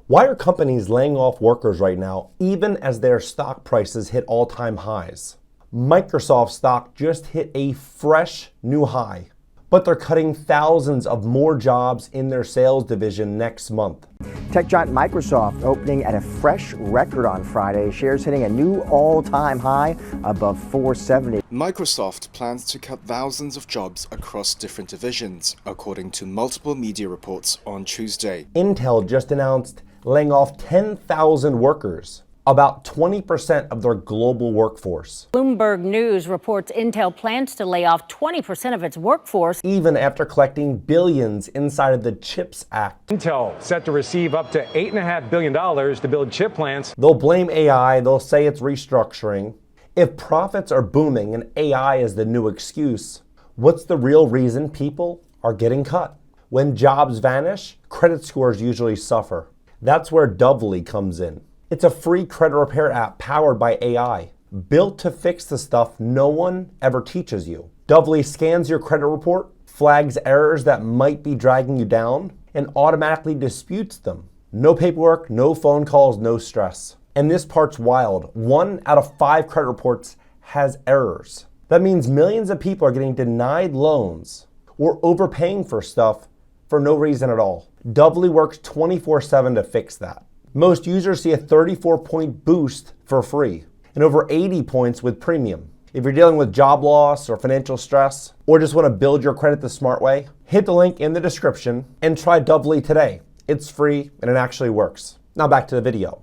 Why are companies laying off workers right now, even as their stock prices hit all-time highs? Microsoft stock just hit a fresh new high, but they're cutting thousands of more jobs in their sales division next month. Tech giant Microsoft opening at a fresh record on Friday, shares hitting a new all-time high above 470. Microsoft plans to cut thousands of jobs across different divisions, according to multiple media reports on Tuesday. Intel just announced laying off 10,000 workers, about 20% of their global workforce. Bloomberg News reports Intel plans to lay off 20% of its workforce, even after collecting billions inside of the CHIPS Act. Intel set to receive up to $8.5 billion to build chip plants. They'll blame AI, they'll say it's restructuring. If profits are booming and AI is the new excuse, what's the real reason people are getting cut? When jobs vanish, credit scores usually suffer. That's where Dovely comes in. It's a free credit repair app powered by AI, built to fix the stuff no one ever teaches you. Dovely scans your credit report, flags errors that might be dragging you down, and automatically disputes them. No paperwork, no phone calls, no stress. And this part's wild. 1 out of 5 credit reports has errors. That means millions of people are getting denied loans or overpaying for stuff for no reason at all. Dovely works 24/7 to fix that. Most users see a 34-point boost for free and over 80 points with premium. If you're dealing with job loss or financial stress, or just want to build your credit the smart way, hit the link in the description and try Dovely today. It's free and it actually works. Now back to the video.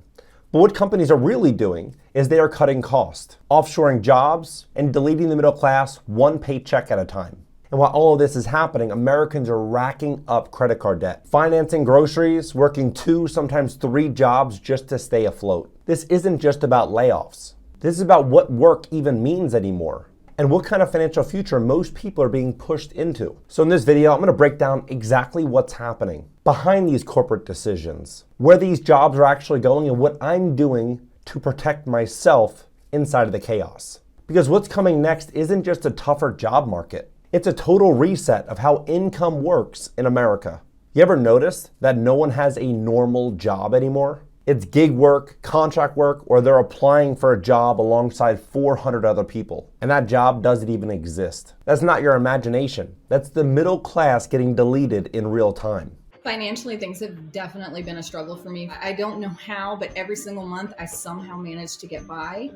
But what companies are really doing is they are cutting cost, offshoring jobs, and deleting the middle class one paycheck at a time. And while all of this is happening, Americans are racking up credit card debt, financing groceries, working 2, sometimes 3 jobs just to stay afloat. This isn't just about layoffs. This is about what work even means anymore and what kind of financial future most people are being pushed into. So in this video, I'm going to break down exactly what's happening behind these corporate decisions, where these jobs are actually going, and what I'm doing to protect myself inside of the chaos. Because what's coming next isn't just a tougher job market. It's a total reset of how income works in America. You ever notice that no one has a normal job anymore? It's gig work, contract work, or they're applying for a job alongside 400 other people. And that job doesn't even exist. That's not your imagination. That's the middle class getting deleted in real time. Financially, things have definitely been a struggle for me. I don't know how, but every single month I somehow manage to get by.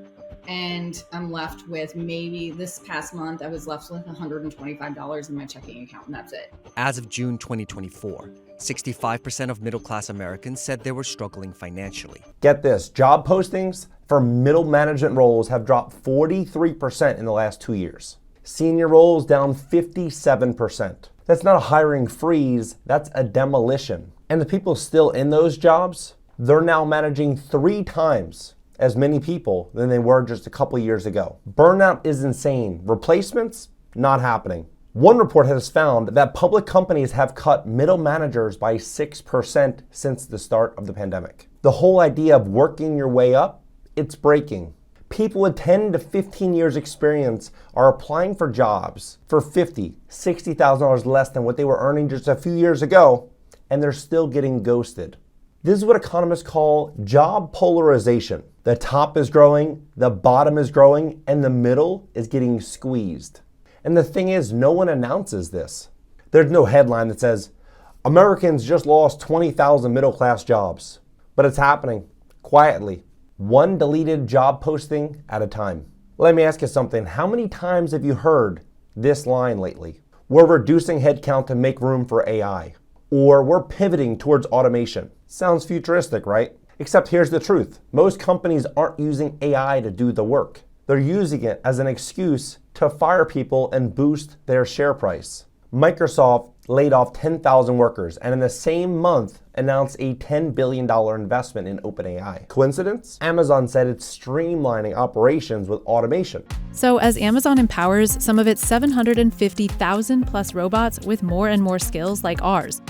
And I'm left with, maybe this past month, I was left with $125 in my checking account, and that's it. As of June 2024, 65% of middle-class Americans said they were struggling financially. Get this, job postings for middle management roles have dropped 43% in the last 2 years. Senior roles down 57%. That's not a hiring freeze, that's a demolition. And the people still in those jobs, they're now managing 3 times as many people than they were just a couple years ago. Burnout is insane. Replacements, not happening. One report has found that public companies have cut middle managers by 6% since the start of the pandemic. The whole idea of working your way up, it's breaking. People with 10 to 15 years experience are applying for jobs for $50,000, $60,000 less than what they were earning just a few years ago, and they're still getting ghosted. This is what economists call job polarization. The top is growing, the bottom is growing, and the middle is getting squeezed. And the thing is, no one announces this. There's no headline that says, Americans just lost 20,000 middle-class jobs. But it's happening, quietly. One deleted job posting at a time. Let me ask you something. How many times have you heard this line lately? We're reducing headcount to make room for AI. Or we're pivoting towards automation. Sounds futuristic, right? Except here's the truth. Most companies aren't using AI to do the work. They're using it as an excuse to fire people and boost their share price. Microsoft laid off 10,000 workers and in the same month announced a $10 billion investment in OpenAI. Coincidence? Amazon said it's streamlining operations with automation. So as Amazon empowers some of its 750,000 plus robots with more and more skills like ours,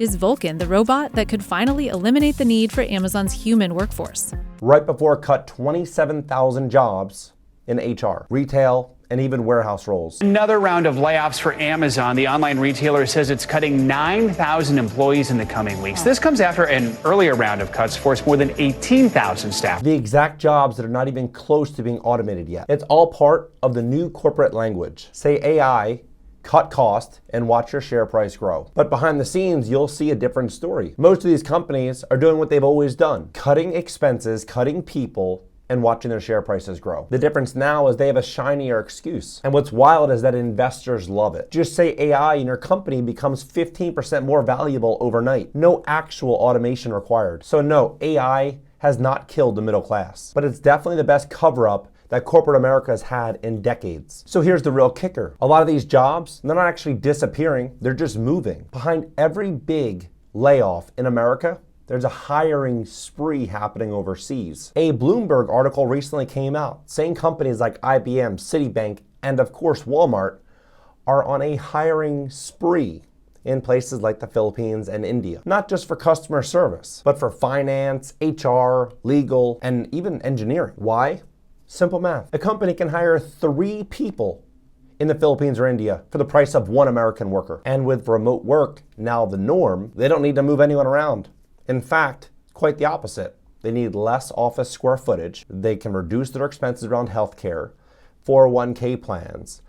is Vulcan the robot that could finally eliminate the need for Amazon's human workforce? Right before it cut 27,000 jobs in HR, retail, and even warehouse roles. Another round of layoffs for Amazon. The online retailer says it's cutting 9,000 employees in the coming weeks. This comes after an earlier round of cuts forced more than 18,000 staff. The exact jobs that are not even close to being automated yet. It's all part of the new corporate language. Say AI, cut cost, and watch your share price grow. But behind the scenes, you'll see a different story. Most of these companies are doing what they've always done, cutting expenses, cutting people, and watching their share prices grow. The difference now is they have a shinier excuse. And what's wild is that investors love it. Just say AI in your company becomes 15% more valuable overnight. No actual automation required. So no, AI has not killed the middle class, but it's definitely the best cover-up that corporate America has had in decades. So here's the real kicker. A lot of these jobs, they're not actually disappearing, they're just moving. Behind every big layoff in America, there's a hiring spree happening overseas. A Bloomberg article recently came out saying companies like IBM, Citibank, and of course Walmart are on a hiring spree in places like the Philippines and India. Not just for customer service, but for finance, HR, legal, and even engineering. Why? Simple math. A company can hire 3 people in the Philippines or India for the price of 1 American worker. And with remote work now the norm, they don't need to move anyone around. In fact, quite the opposite. They need less office square footage. They can reduce their expenses around healthcare, 401k plans.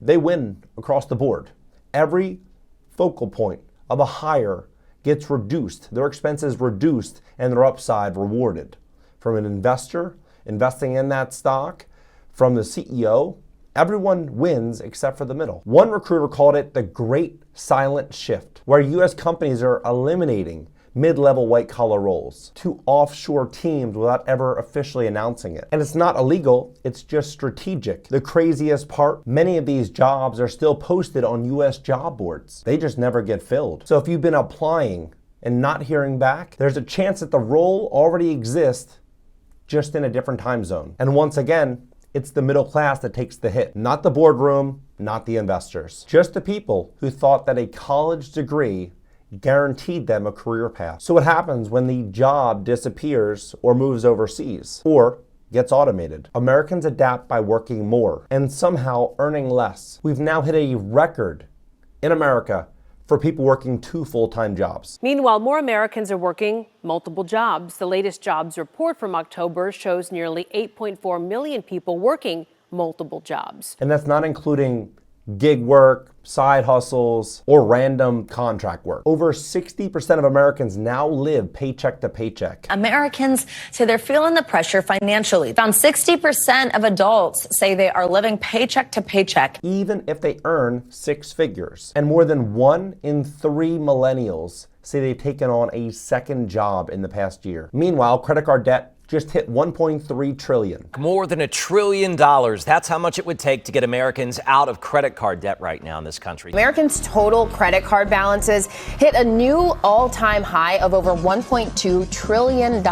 They win across the board. Every focal point of a hire gets reduced, their expenses reduced, and their upside rewarded. From an investor investing in that stock, from the CEO, everyone wins except for the middle. One recruiter called it the great silent shift, where US companies are eliminating mid-level white-collar roles to offshore teams without ever officially announcing it. And it's not illegal, it's just strategic. The craziest part, many of these jobs are still posted on US job boards. They just never get filled. So if you've been applying and not hearing back, there's a chance that the role already exists, just in a different time zone. And once again, it's the middle class that takes the hit, not the boardroom, not the investors. Just the people who thought that a college degree guaranteed them a career path. So what happens when the job disappears or moves overseas or gets automated? Americans adapt by working more and somehow earning less. We've now hit a record in America for people working 2 full-time jobs. Meanwhile, more Americans are working multiple jobs. The latest jobs report from October shows nearly 8.4 million people working multiple jobs. And that's not including gig work, side hustles, or random contract work. Over 60% of Americans now live paycheck to paycheck. Americans say they're feeling the pressure financially. Around 60% of adults say they are living paycheck to paycheck, even if they earn 6 figures. And more than 1 in 3 millennials say they've taken on a second job in the past year. Meanwhile, credit card debt just hit $1.3 trillion. More than $1 trillion. That's how much it would take to get Americans out of credit card debt right now in this country. Americans' total credit card balances hit a new all-time high of over $1.2 trillion.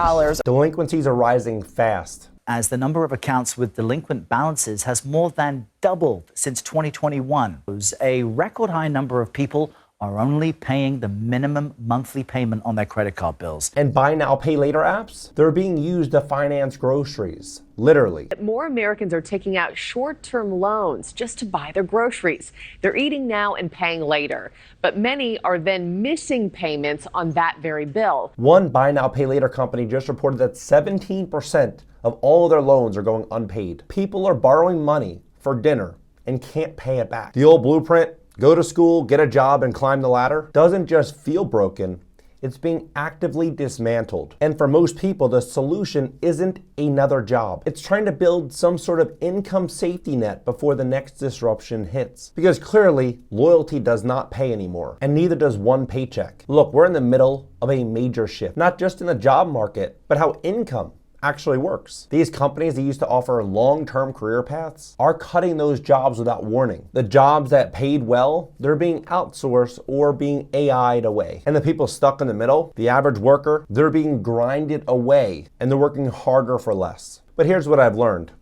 Delinquencies are rising fast, as the number of accounts with delinquent balances has more than doubled since 2021. A record high number of people are only paying the minimum monthly payment on their credit card bills. And buy now, pay later apps, they're being used to finance groceries, literally. More Americans are taking out short-term loans just to buy their groceries. They're eating now and paying later, but many are then missing payments on that very bill. One buy now, pay later company just reported that 17% of all of their loans are going unpaid. People are borrowing money for dinner and can't pay it back. The old blueprint, go to school, get a job, and climb the ladder, doesn't just feel broken, it's being actively dismantled. And for most people, the solution isn't another job. It's trying to build some sort of income safety net before the next disruption hits. Because clearly, loyalty does not pay anymore, and neither does one paycheck. Look, we're in the middle of a major shift, not just in the job market, but how income actually works. These companies that used to offer long-term career paths are cutting those jobs without warning. The jobs that paid well, they're being outsourced or being AI'd away. And the people stuck in the middle, the average worker, they're being grinded away and they're working harder for less. But here's what I've learned.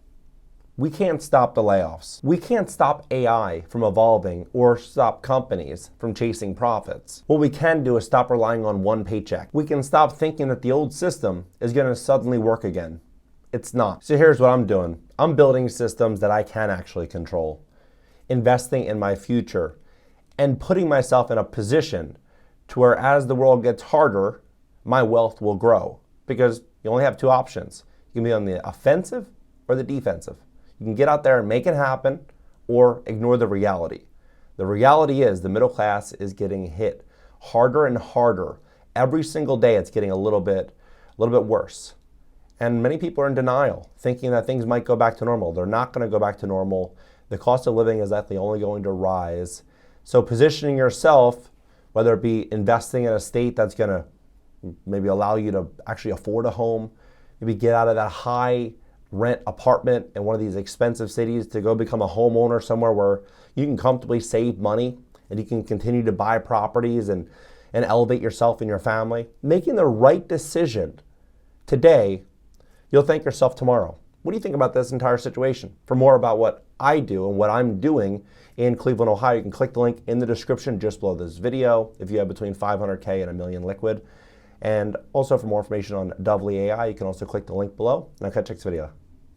We can't stop the layoffs. We can't stop AI from evolving or stop companies from chasing profits. What we can do is stop relying on one paycheck. We can stop thinking that the old system is going to suddenly work again. It's not. So here's what I'm doing. I'm building systems that I can actually control, investing in my future, and putting myself in a position to where as the world gets harder, my wealth will grow. Because you only have two options. You can be on the offensive or the defensive. You can get out there and make it happen or ignore the reality. The reality is the middle class is getting hit harder and harder. Every single day it's getting a little bit worse. And many people are in denial, thinking that things might go back to normal. They're not going to go back to normal. The cost of living is likely only going to rise. So positioning yourself, whether it be investing in a state that's going to maybe allow you to actually afford a home, maybe get out of that high rent apartment in one of these expensive cities to go become a homeowner somewhere where you can comfortably save money and you can continue to buy properties and elevate yourself and your family. Making the right decision today, you'll thank yourself tomorrow. What do you think about this entire situation? For more about what I do and what I'm doing in Cleveland, Ohio, you can click the link in the description just below this video if you have between 500K and $1 million liquid. And also for more information on Dovely AI, you can also click the link below. And I'll catch you next video.